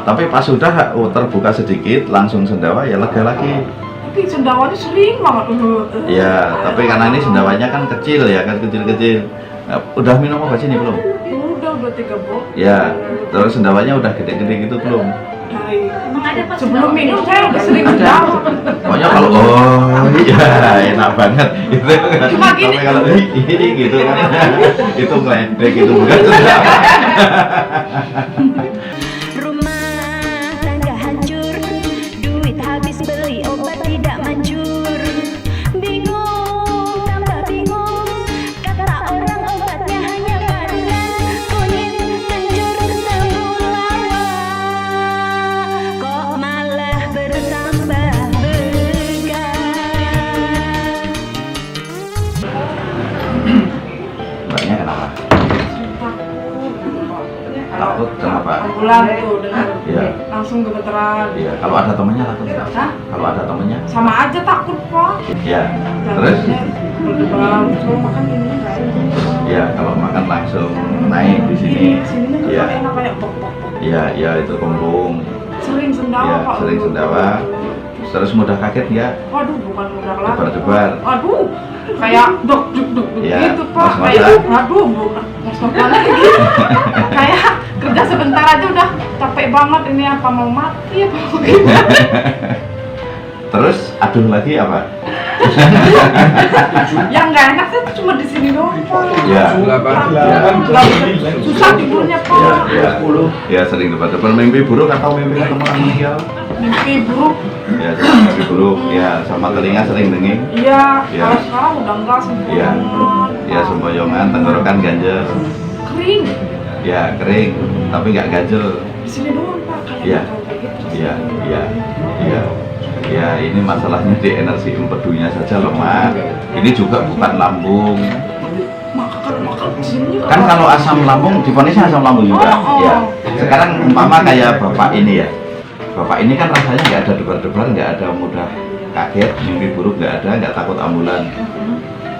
Tapi pas sudah terbuka sedikit, langsung sendawa ya lega lagi. Tapi sendawanya sering banget dulu. Ya, tapi karena ini sendawanya kan kecil ya, kan kecil-kecil. Nah, udah minum obat sini belum? Udah 3 botol. Ya, terus sendawanya udah gede-gede gitu belum? Dari sebelum minum saya udah sering sendawa. Pokoknya kalau iya enak banget itu. Cuma gini. Tapi kalau ini gitu kan itu ngeledek itu bukan sendawa. Rumah tangga hancur, duit habis beli obat tidak manjur. Bingung, tambah bingung, kata orang obatnya hanya pandan, kunyit, kencur, temulawak. Kok malah bertambah begal. Mbaknya kenapa? Takut kenapa? Ambulan tuh dengar. Iya. Langsung gemeteran. Iya, kalau ada temennya takut nggak? Hah? Kalau ada temennya? Sama aja takut, Pak. Iya. Terus? Berdebar, kalau makan ini enggak enak. Iya, kalau makan langsung naik di sini. Sini Iya. kan enak kayak pok. Iya, iya itu kembung. Sering sendawa, Iya, Pak. sering sendawa. Terus mudah kaget nggak? Waduh, bukan mudah lagi. Debar-debar. Waduh, kayak dok Iya, gitu, Pak. ngos-ngosan. Kayak waduh, bukan ngos-ngosan lagi. Kayak kerja sebentar aja udah capek banget, ini apa mau mati apa mau gimana. Terus aduh lagi apa? Yang nggak enak sih cuma di sini doang, Pak. Iya. Susah tidurnya, Iya, Pak. iya. Ya sering debar-debar. Mimpi buruk atau mimpi ketemu orang meninggal? Mimpi buruk. Ya, mimpi buruk. Ya, sama telinga sering denging. Iya, Iya. kalau sekarang udah enggak Iya. sembuh. Ya, semboyongan, tenggorokan ganjel. Kering. Ya, kering, tapi nggak ganjel. Di sini doang, Pak. Iya. Kayak gitu. Iya, iya, iya. Ya, ini masalahnya di energi empedunya saja loh, Mak. Ini juga bukan lambung. Makan di sini juga. Kan kalau asam lambung, difonisnya asam lambung juga. Oh. Ya. Sekarang umpama kayak bapak ini ya. Bapak ini kan rasanya nggak ada debar-debar, nggak ada mudah kaget, mimpi buruk nggak ada, nggak takut ambulan.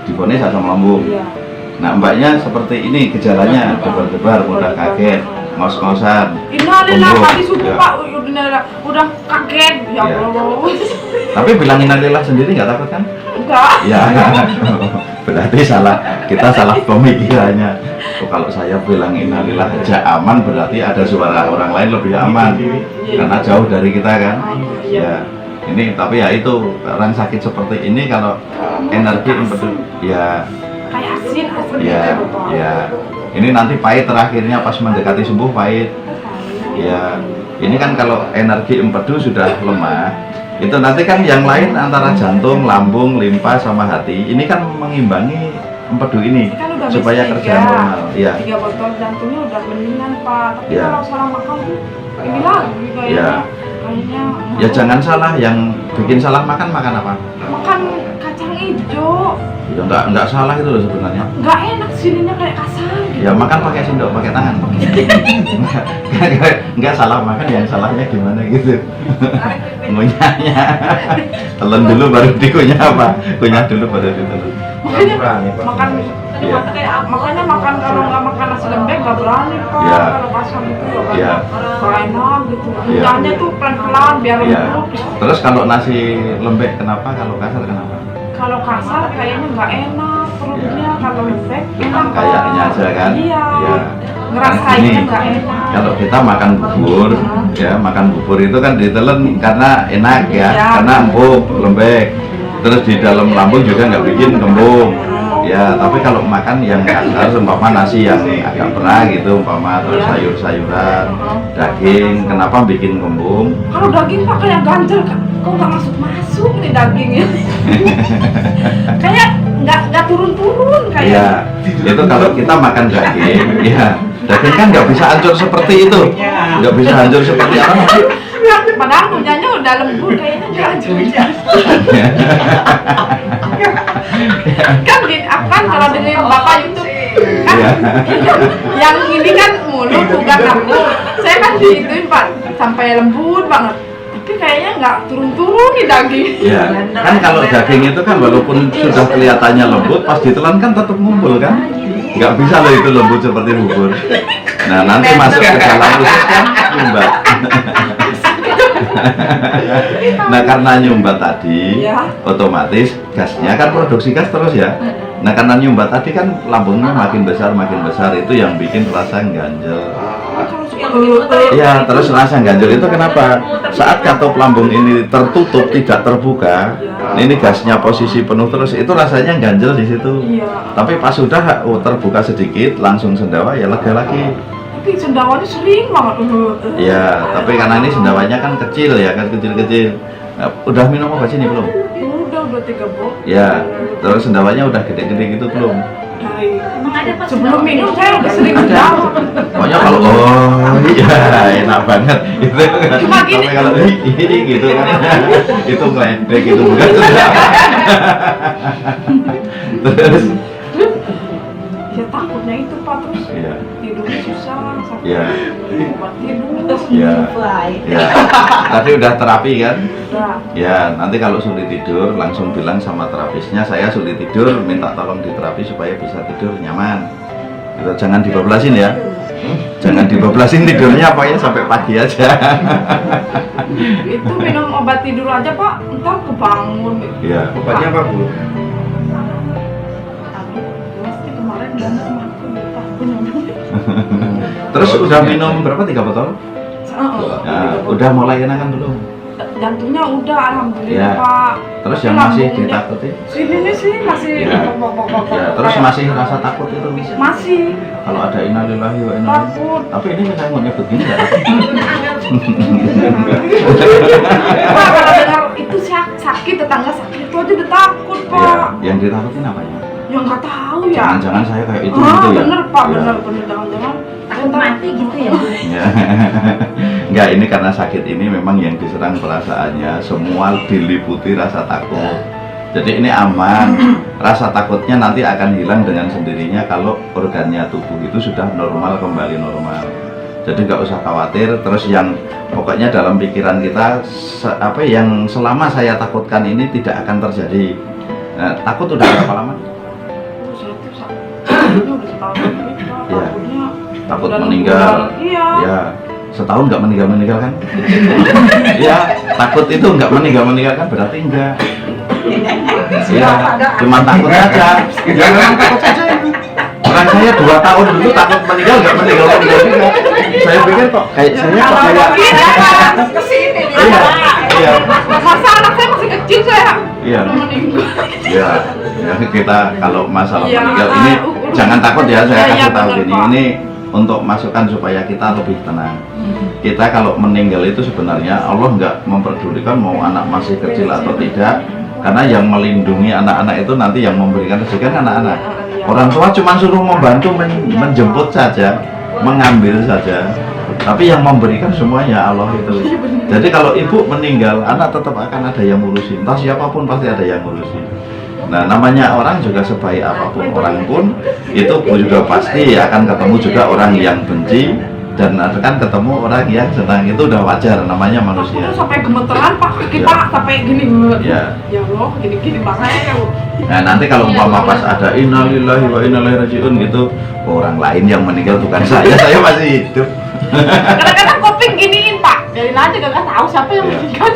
Difonis asam lambung. Iya. Nah, mbaknya seperti ini gejalanya, debar-debar, mudah kaget, ngos-ngosan. Innalillah, tumbuh. tadi subuh, Ya. Pak, udah kaget. Ya Iya. Allah. Tapi bilang innalillah sendiri nggak takut kan? Enggak. Ya, berarti salah, kita salah pemikirannya. Oh, kalau saya bilang innalillah aja aman, berarti ada suara orang lain lebih aman, karena jauh dari kita kan. Ya, ini tapi ya itu orang sakit seperti ini kalau energi empedu, ya, Kayak asin ya, gitu, Pak. ya. Ini nanti pahit terakhirnya pas mendekati sembuh pahit. Ya, ini kan kalau energi empedu sudah lemah, itu nanti kan yang lain antara jantung, lambung, limpa sama hati, ini kan mengimbangi empedu ini Kan udah supaya habis kerja normal. Iya. 3 botol jantungnya udah mendingan, Pak. Tapi Iya. kalau salah makan tuh ini lagi kayaknya. Iya. Kayaknya Ya jangan salah, yang bikin salah makan apa? makan kacang hijau. Ya nggak salah itu loh sebenarnya. Nggak enak sininya kayak kasar gitu. Ya makan pakai sendok, pakai tangan. Nggak salah makan, yang salahnya gimana gitu. Ngunyahnya. Telan dulu baru dikunyah apa? Kunyah dulu baru ditelan. Makanya makan Iya. makanya makan kalau nggak makan nasi lembek nggak berani, Pak. Iya. Kalau kasar itu nggak Iya. enak gitu. Iya. Kunyahnya tuh pelan-pelan biar Iya. lembut. Terus kalau nasi lembek kenapa? Kalau kasar kenapa? Kalau kasar kayaknya nggak enak perutnya, Iya. kalau lembek enak, Pak. Kayaknya aja kan? Iya. Iya. Ngerasainnya Ini, nggak enak. kalau kita makan bubur, ya makan bubur itu kan ditelen karena enak ya, Iya. karena empuk, lembek. Terus di dalam lambung juga nggak bikin kembung. Ya, tapi kalau makan yang kasar, umpama nasi yang agak perah gitu, umpama terus Iya. sayur-sayuran, daging, kenapa bikin kembung? Kalau daging, Pak, kayak ganjel, Kak. Kok nggak masuk nih dagingnya? Kayak nggak turun-turun kayak. Iya, itu kalau kita makan daging, ya daging kan nggak bisa hancur seperti itu, nggak bisa hancur seperti apa? Padahal kunyahnya udah lembut kayaknya nggak hancurnya. Kan kan kalau dengerin Bapak YouTube kan Iya. yang ini kan mulut bukan lambung. Saya kan digituin, Pak, sampai lembut banget. Tapi kayaknya nggak turun-turun nih daging. Ya, kan kalau daging itu kan walaupun sudah kelihatannya lembut, pas ditelan kan tetap ngumpul kan? Nggak bisa loh itu lembut seperti bubur. Nah nanti masuk ke dalam usus kan, mbak. Nah karena nyumbat tadi, Ya. otomatis gasnya kan produksi gas terus ya. Nah karena nyumbat tadi kan lambungnya makin besar itu yang bikin rasa ganjel. Iya, terus rasa ganjel itu kenapa? Saat katup lambung ini tertutup, tidak terbuka, ini gasnya posisi penuh terus, itu rasanya ganjel di situ. Iya. Tapi pas sudah terbuka sedikit, langsung sendawa ya lega lagi. Tapi sendawanya sering banget. Iya, tapi karena ini sendawanya kan kecil ya, kan kecil-kecil. Nah, udah minum obat sini belum? Udah 3 botol. Ya, terus sendawanya udah gede-gede gitu belum? Dari Emang ada pas sebelum minum saya udah sering Ada. sendawa. Pokoknya kalau iya enak banget itu. Cuma gini. Tapi kalau ini gitu kan itu ngeledek itu bukan. Terus Ya takutnya itu Pak, terus iya tidurnya susah sampai iya obat tidur. iya iya. Tadi udah terapi kan? Udah. Ya, nanti kalau sulit tidur langsung bilang sama terapisnya saya sulit tidur, minta tolong diterapi supaya bisa tidur nyaman. Gitu, jangan dibablasin ya. Jangan dibablasin tidurnya apa ya sampai pagi aja. Itu minum obat tidur aja Pak, ntar kebangun. Iya. Obatnya apa, Bu? Pasti kemarin dan aku lupa aku nyamuk. Terus udah minum berapa 3 botol? Nah, udah mulai enakan belum? Jantungnya udah alhamdulillah Ya. Pak. Terus Tapi yang masih lambungnya- ditakuti? Sini nih sih masih Ya. Ya, terus masih rasa takut itu. masih Kalau ada innalillahi wa inna ilaihi. takut. Tapi ini saya mau nyebut gini ya. Pak kalau dengar itu sakit, tetangga sakit itu aja udah takut Ya, Pak. yang ditakutin apanya? Ya nggak tahu ya. Jangan-jangan saya kayak itu Ah, gitu ya. bener Pak, Ya. bener jangan-jangan takut mati gitu ya? Ya. Enggak, ini karena sakit ini memang yang diserang perasaannya semua diliputi rasa takut. Jadi ini aman. Rasa takutnya nanti akan hilang dengan sendirinya kalau organnya tubuh itu sudah normal, kembali normal. Jadi nggak usah khawatir. Terus yang pokoknya dalam pikiran kita apa yang selama saya takutkan ini tidak akan terjadi. Nah, takut udah berapa lama? Saya tuh sakitnya udah setahun lebih Pak. Ya. Takutnya Takut udah meninggal. Iya. Ya, setahun nggak meninggal kan? Ya, takut itu nggak meninggal kan berarti enggak. Ya, cuma takut aja. Ya memang takut saja itu. Orang saya 2 tahun dulu takut meninggal nggak meninggal juga. Saya pikir kok kayak saya kok kayak. Kesini Iya, iya, masa anak saya masih kecil saya iya. udah meninggal. Ya, ya kita kalau masalah Iya, meninggal ini jangan takut ya, saya Iya, kasih iya, tahu benar, gini. Pak. Ini untuk masukan supaya kita lebih tenang. Kita kalau meninggal itu sebenarnya Allah nggak memperdulikan mau anak masih kecil atau tidak, karena yang melindungi anak-anak itu nanti yang memberikan rezeki kan anak-anak. Orang tua cuma suruh membantu menjemput saja, mengambil saja, tapi yang memberikan semuanya Allah itu. Jadi kalau ibu meninggal, anak tetap akan ada yang ngurusin. Entah siapapun pasti ada yang ngurusin. Nah, namanya orang juga sebaik apapun orang pun itu juga pasti akan ketemu juga orang yang benci dan akan ketemu orang yang senang. Itu udah wajar, namanya Aku manusia. tuh sampai gemeteran Pak, kaki Ya. Pak sampai gini. Ya. Ya Allah, gini-gini banget ya. Nah, nanti kalau umpama pas ada innalillahi wa inna ilaihi rajiun gitu, orang lain yang meninggal bukan saya masih hidup. Kadang-kadang kuping giniin Pak, biarin aja gak tahu siapa yang Iya. meninggal.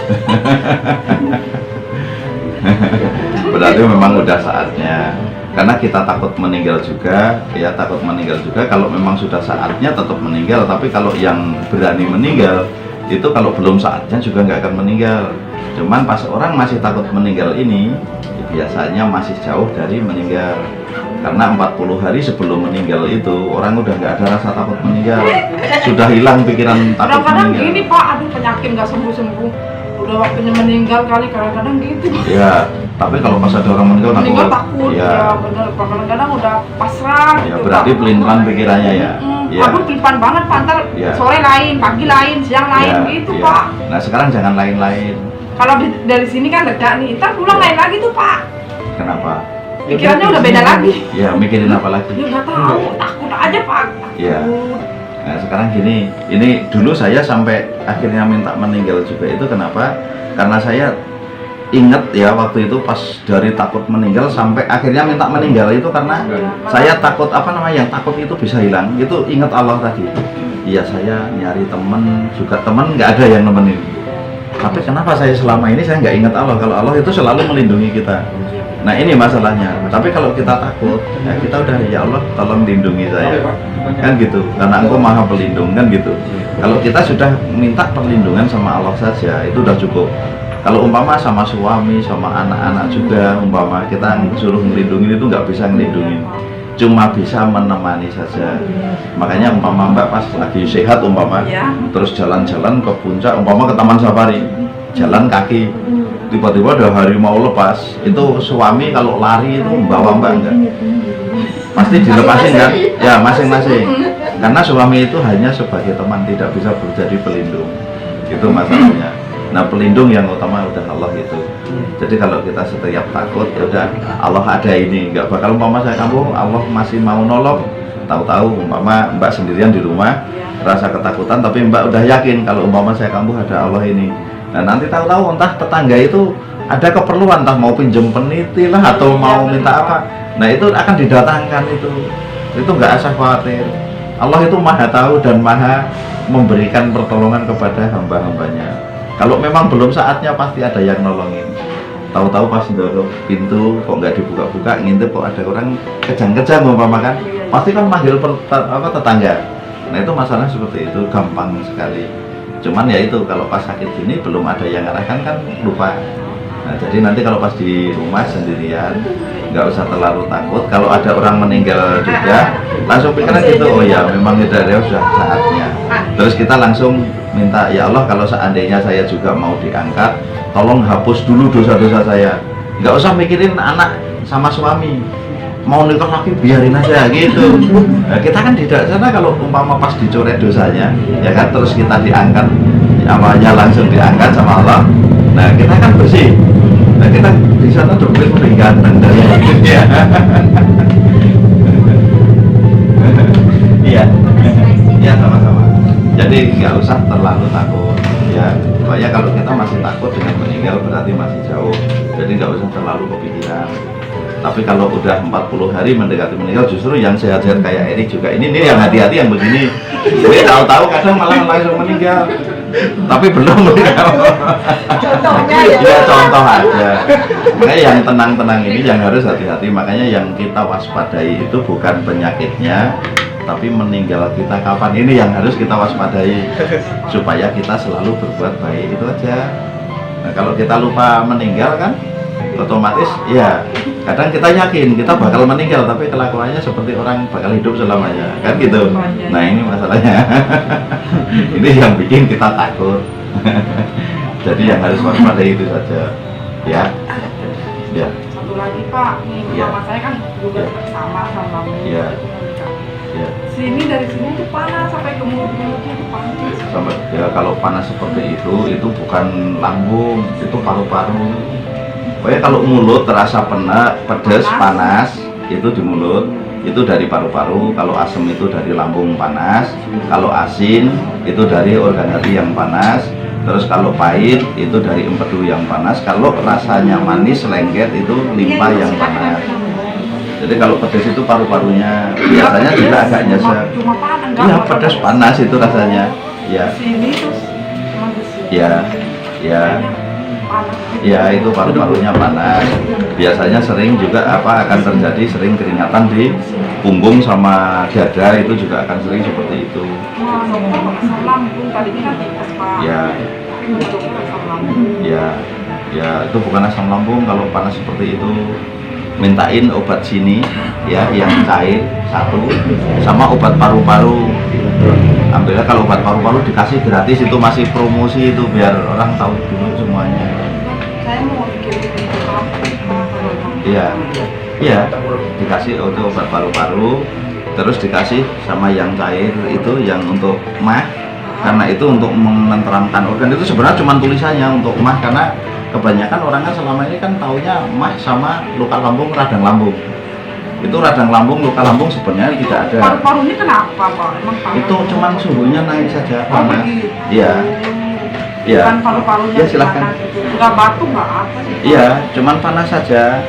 Berarti memang udah saatnya. Karena kita takut meninggal juga, ya takut meninggal juga. Kalau memang sudah saatnya tetap meninggal. Tapi kalau yang berani meninggal itu kalau belum saatnya juga nggak akan meninggal. Cuman pas orang masih takut meninggal ini, biasanya masih jauh dari meninggal. Karena 40 hari sebelum meninggal itu orang udah nggak ada rasa takut meninggal, sudah hilang pikiran takut Kadang-kadang meninggal. gini Pak, aduh penyakit gak sembuh-sembuh, udah waktunya meninggal kali, kadang-kadang gitu. Ya, tapi kalau pas ada orang meninggal Meninggal takut, ya, ya bener Pak, kadang-kadang udah pasrah ya gitu, berarti Pak. pelin-pelan pikirannya ya. Ya. Aduh pelin banget Pak, ntar Ya. sore lain, pagi lain, siang lain Ya, gitu ya. Pak. Nah sekarang jangan lain-lain. Kalau dari sini kan lega nih, ntar pulang Ya. lain lagi tuh Pak. Kenapa? Pikirannya udah beda lagi. Ya mikirin apa lagi? Ya nggak tahu, takut aja Pak. Ya. Takut. Nah sekarang gini, ini dulu saya sampai akhirnya minta meninggal juga itu kenapa? Karena saya ingat ya waktu itu pas dari takut meninggal sampai akhirnya minta meninggal itu karena saya takut apa namanya yang takut itu bisa hilang. Itu ingat Allah tadi. Iya saya nyari temen juga temen nggak ada yang nemenin. Tapi kenapa saya selama ini saya nggak ingat Allah? Kalau Allah itu selalu melindungi kita. Nah ini masalahnya. Tapi kalau kita takut, ya kita udah ya Allah tolong lindungi saya, kan gitu. Karena Engkau Maha Pelindung, kan gitu. Kalau kita sudah minta perlindungan sama Allah saja, itu udah cukup. Kalau umpama sama suami, sama anak-anak juga, umpama kita suruh melindungi itu nggak bisa melindungi, cuma bisa menemani saja. Makanya umpama Mbak pas lagi sehat umpama, terus jalan-jalan ke puncak, umpama ke Taman Safari, jalan kaki. Tiba-tiba ada harimau lepas, itu suami kalau lari itu bawa Mbak enggak? Pasti dilepasin kan? Ya masing-masing. Karena suami itu hanya sebagai teman, tidak bisa menjadi pelindung. Itu masalahnya. Nah pelindung yang utama udah Allah itu. Jadi kalau kita setiap takut, ya udah Allah ada ini. Enggak bakal umpama saya kamu Allah masih mau nolong. Tahu-tahu umpama Mbak sendirian di rumah, rasa ketakutan, tapi Mbak udah yakin kalau umpama saya kamu ada Allah ini. Nah nanti tahu-tahu entah tetangga itu ada keperluan, entah mau pinjem peniti lah atau mau minta apa, nah itu akan didatangkan itu nggak usah khawatir. Allah itu maha tahu dan maha memberikan pertolongan kepada hamba-hambanya. Kalau memang belum saatnya pasti ada yang nolongin. Tahu-tahu pas dorong pintu kok nggak dibuka-buka, ngintip kok ada orang kejang-kejang umpama kan, pasti kan manggil tetangga. Nah itu masalah seperti itu, gampang sekali. Cuman ya itu kalau pas sakit gini belum ada yang ngarahkan kan lupa. Nah jadi nanti kalau pas di rumah sendirian nggak usah terlalu takut. Kalau ada orang meninggal juga langsung pikiran gitu, oh ya memang sudah saatnya. Terus kita langsung minta, ya Allah kalau seandainya saya juga mau diangkat, tolong hapus dulu dosa-dosa saya. Nggak usah mikirin anak sama suami, mau nikah lagi biarin aja gitu. Nah, kita kan tidak sana kalau umpama pas dicoret dosanya, ya kan terus kita diangkat, awalnya langsung diangkat sama Allah. Nah kita kan bersih. Nah kita di sana lebih ganteng dari ya. Iya, iya sama-sama. Jadi nggak usah terlalu takut. Ya, supaya kalau kita masih takut dengan meninggal berarti masih jauh. Jadi nggak usah terlalu kepikiran. Tapi kalau udah 40 hari mendekati meninggal, justru yang sehat-sehat kayak Erik juga ini yang hati-hati yang begini. Jadi tahu-tahu kadang malah langsung meninggal. Tapi belum meninggal. Contohnya ya contoh aja. Makanya yang tenang-tenang ini yang harus hati-hati. Makanya yang kita waspadai itu bukan penyakitnya, tapi meninggal kita kapan, ini yang harus kita waspadai supaya kita selalu berbuat baik. Itu aja. Nah kalau kita lupa meninggal kan otomatis ya kadang kita yakin kita bakal meninggal tapi kelakuannya seperti orang bakal hidup selamanya kan gitu. Nah ini masalahnya. Ini yang bikin kita takut. Jadi yang harus waspadai itu saja ya. Ya. Satu lagi Pak, nih mama saya kan juga sama mami. Iya. Ya. Sini dari sini tuh panas sampai ke mulut-mulutnya itu panas. Sampai ya kalau panas seperti itu bukan lambung, itu paru-paru. Pokoknya kalau mulut terasa pedas, panas, itu di mulut, itu dari paru-paru. Kalau asam itu dari lambung panas. Kalau asin itu dari organ hati yang panas. Terus kalau pahit itu dari empedu yang panas. Kalau rasanya manis, lengket itu limpa yang panas. Jadi kalau pedas itu paru-parunya, biasanya juga agak nyesek. Iya pedas panas itu rasanya. Ya. Sini terus Ya, ya. Ya itu paru-parunya panas. Biasanya sering juga akan terjadi sering keringatan di punggung sama dada, itu juga akan sering seperti itu. Asam lambung tadinya kan tipes Pak. Ya. Ya. Ya itu bukan asam lambung. Kalau panas seperti itu mintain obat sini ya yang cair satu sama obat paru-paru. Ambilnya kalau obat paru-paru dikasih gratis, itu masih promosi itu biar orang tahu dulu semuanya. Saya mau bikin Iya, iya dikasih itu obat paru-paru, terus dikasih sama yang cair itu yang untuk mah, karena itu untuk menenteramkan organ. Itu sebenarnya cuma tulisannya untuk mah, karena kebanyakan orang kan selama ini kan taunya mah sama luka lambung, radang lambung. Itu radang lambung, luka lambung sebenarnya tidak ada. Paru-parunya kenapa Pak? Emang paru? Itu cuman suhunya naik saja panas. Iya. Iya. Bukan paru-parunya Ya silahkan. Nggak batuk nggak apa sih? Iya, cuman panas saja.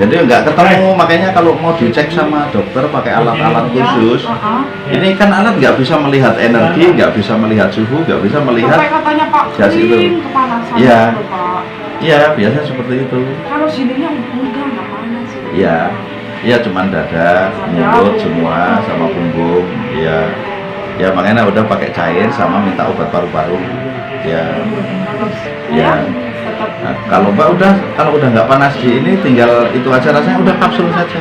Jadi nggak ketemu, makanya kalau mau dicek sama dokter pakai alat-alat khusus. Ini kan alat nggak bisa melihat energi, nggak bisa melihat suhu, nggak bisa melihat. Sampai katanya Pak gas itu. kering, kepanasan Iya. gitu, Pak. Iya, biasanya seperti itu. Kalau sininya enggak panas sih. Iya, iya cuman dada, mulut semua sama punggung. Iya, ya makanya udah pakai cair sama minta obat paru-paru. Ya, ya. Tetap Nah, kalau Mbak kalau udah nggak panas di ini, tinggal itu aja rasanya udah kapsul saja.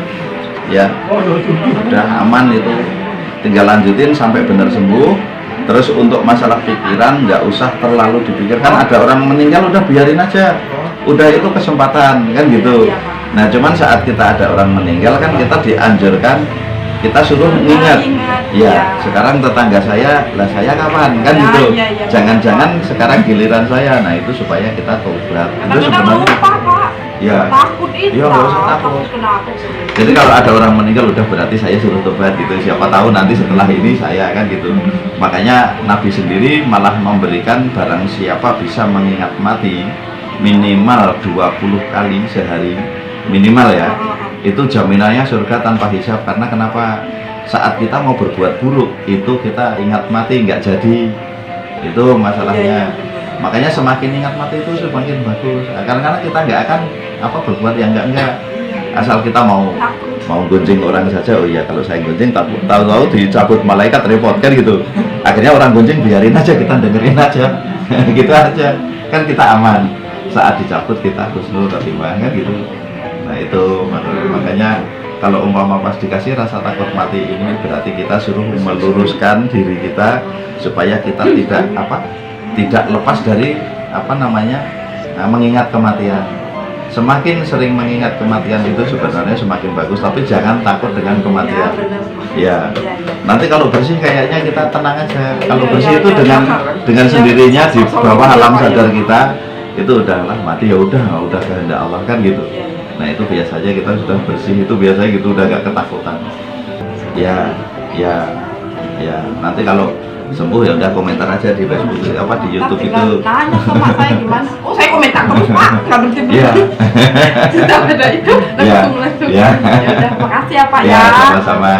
Ya, udah aman itu. Tinggal lanjutin sampai benar sembuh. Terus untuk masalah pikiran nggak usah terlalu dipikirkan. Ada orang meninggal udah biarin aja. Udah itu kesempatan kan gitu. Nah cuman saat kita ada orang meninggal kan kita dianjurkan kita suruh ingat. Ya sekarang tetangga saya, lah saya kapan kan Ya, gitu. iya, iya. Jangan-jangan sekarang giliran saya. Nah itu supaya kita tobat. Itu kadang-kadang sebenarnya. lupa, Pak. Ya. Takut itu. Iya, nggak usah takut. Kenapa? Jadi kalau ada orang meninggal udah berarti saya suruh tobat gitu. Siapa tahu nanti setelah ini saya kan gitu. Makanya Nabi sendiri malah memberikan barang siapa bisa mengingat mati minimal 20 kali sehari minimal ya. Itu jaminannya surga tanpa hisab. Karena kenapa? Saat kita mau berbuat buruk itu kita ingat mati nggak jadi. Itu masalahnya. Makanya semakin ingat mati itu semakin bagus. Karena kita nggak akan berbuat yang enggak. Asal kita mau gonjing orang saja. Oh iya, kalau saya gonjing tahu-tahu dicabut malaikat repot kan gitu. Akhirnya orang gonjing biarin aja, kita dengerin aja. Gitu aja. Kan kita aman. Saat dicabut kita husnul khotimah kan gitu. Nah, itu makanya kalau umpama pas dikasih rasa takut mati ini berarti kita suruh meluruskan diri kita supaya kita tidak lepas dari mengingat kematian. Semakin sering mengingat kematian itu sebenarnya semakin bagus, tapi jangan takut dengan kematian. Ya, nanti kalau bersih kayaknya kita tenang aja. Kalau bersih itu dengan sendirinya di bawah alam sadar kita itu udahlah mati ya udah kehendak Allah kan gitu. Nah itu biasanya kita sudah bersih itu biasanya gitu udah gak ketakutan. Ya. Nanti kalau sembuh ya udah komentar aja di Facebook di YouTube itu. Tanya sama saya gimana? Oh saya komentar terus Pak, nggak berhenti. Iya. Sudah ada itu langsung. Ya. Ya udah, makasih ya Pak ya. Ya sama-sama.